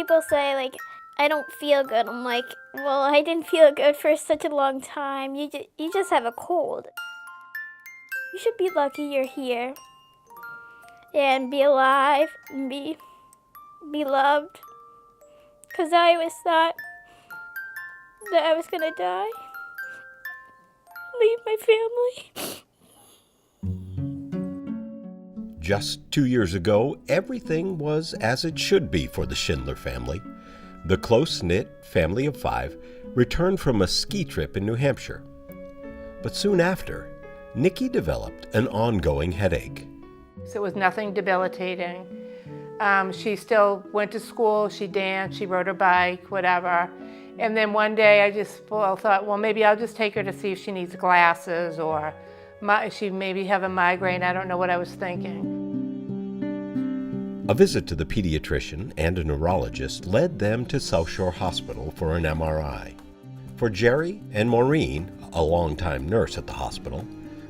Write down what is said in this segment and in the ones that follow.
people say, like, I don't feel good. I'm like, well, I didn't feel good for such a long time. You just have a cold. You should be lucky you're here and be alive and be loved. Because I always thought that I was going to die, leave my family. Just 2 years ago, everything was as it should be for the Schindler family. The close-knit family of 5 returned from a ski trip in New Hampshire. But soon after, Nikki developed an ongoing headache. So it was nothing debilitating. She still went to school, she danced, she rode her bike, whatever. And then one day I just thought, well, maybe I'll just take her to see if she needs glasses or she maybe have a migraine. I don't know what I was thinking. A visit to the pediatrician and a neurologist led them to South Shore Hospital for an MRI. For Jerry and Maureen, a longtime nurse at the hospital,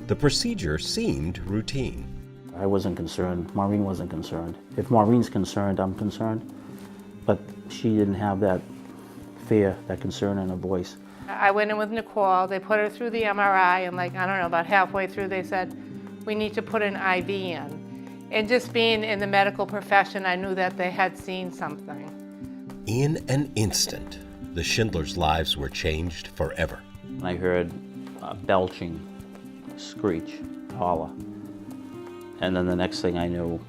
the procedure seemed routine. I wasn't concerned. Maureen wasn't concerned. If Maureen's concerned, I'm concerned. But she didn't have that fear, that concern in her voice. I went in with Nicole. They put her through the MRI, and like, I don't know, about halfway through they said, we need to put an IV in. And just being in the medical profession, I knew that they had seen something. In an instant, the Schindlers' lives were changed forever. I heard a belching, screech, holler. And then the next thing I knew,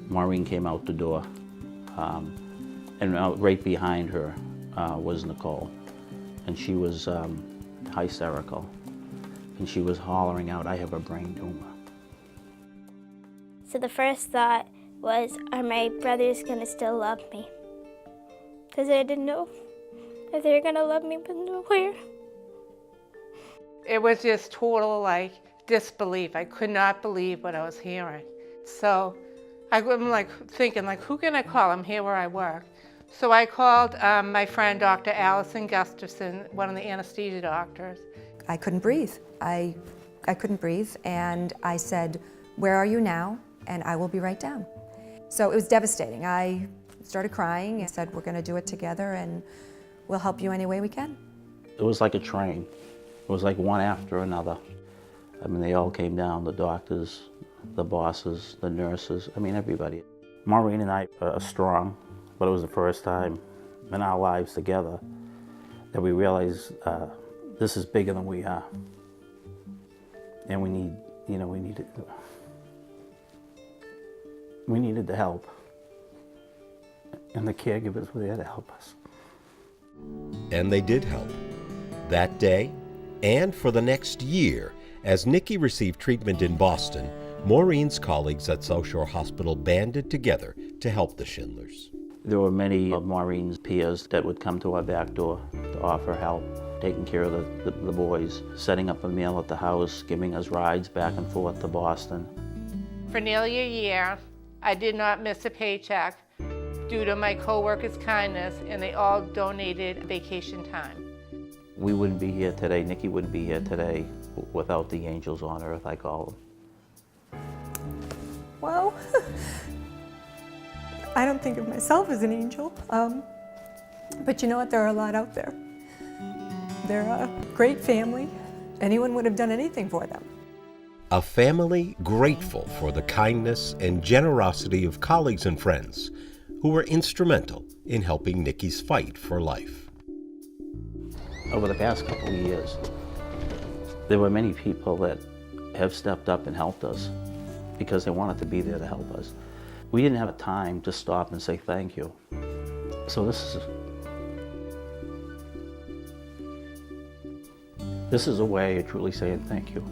Maureen came out the door. And right behind her was Nicole. And she was hysterical. And she was hollering out, I have a brain tumor. So the first thought was, are my brothers going to still love me? Because I didn't know if they were going to love me, but nowhere. It was just total, like, disbelief. I could not believe what I was hearing. So I'm like thinking, like, who can I call? I'm here where I work. So I called my friend, Dr. Allison Gustafson, one of the anesthesia doctors. I couldn't breathe. I couldn't breathe, and I said, where are you now? And I will be right down. So it was devastating. I started crying and said, we're gonna do it together and we'll help you any way we can. It was like a train. It was like one after another. I mean, they all came down, the doctors, the bosses, the nurses, I mean, everybody. Maureen and I are strong, but it was the first time in our lives together that we realized this is bigger than we are. And we needed the help. And the caregivers were there to help us. And they did help. That day, and for the next year, as Nikki received treatment in Boston, Maureen's colleagues at South Shore Hospital banded together to help the Schindlers. There were many of Maureen's peers that would come to our back door to offer help, taking care of the boys, setting up a meal at the house, giving us rides back and forth to Boston. For nearly a year, I did not miss a paycheck due to my coworkers' kindness, and they all donated vacation time. We wouldn't be here today, Nikki wouldn't be here today without the angels on earth, I call them. Well, I don't think of myself as an angel, but you know what, there are a lot out there. They're a great family. Anyone would have done anything for them. A family grateful for the kindness and generosity of colleagues and friends who were instrumental in helping Nikki's fight for life. Over the past couple of years, there were many people that have stepped up and helped us because they wanted to be there to help us. We didn't have time to stop and say thank you. So this is a way of truly saying thank you.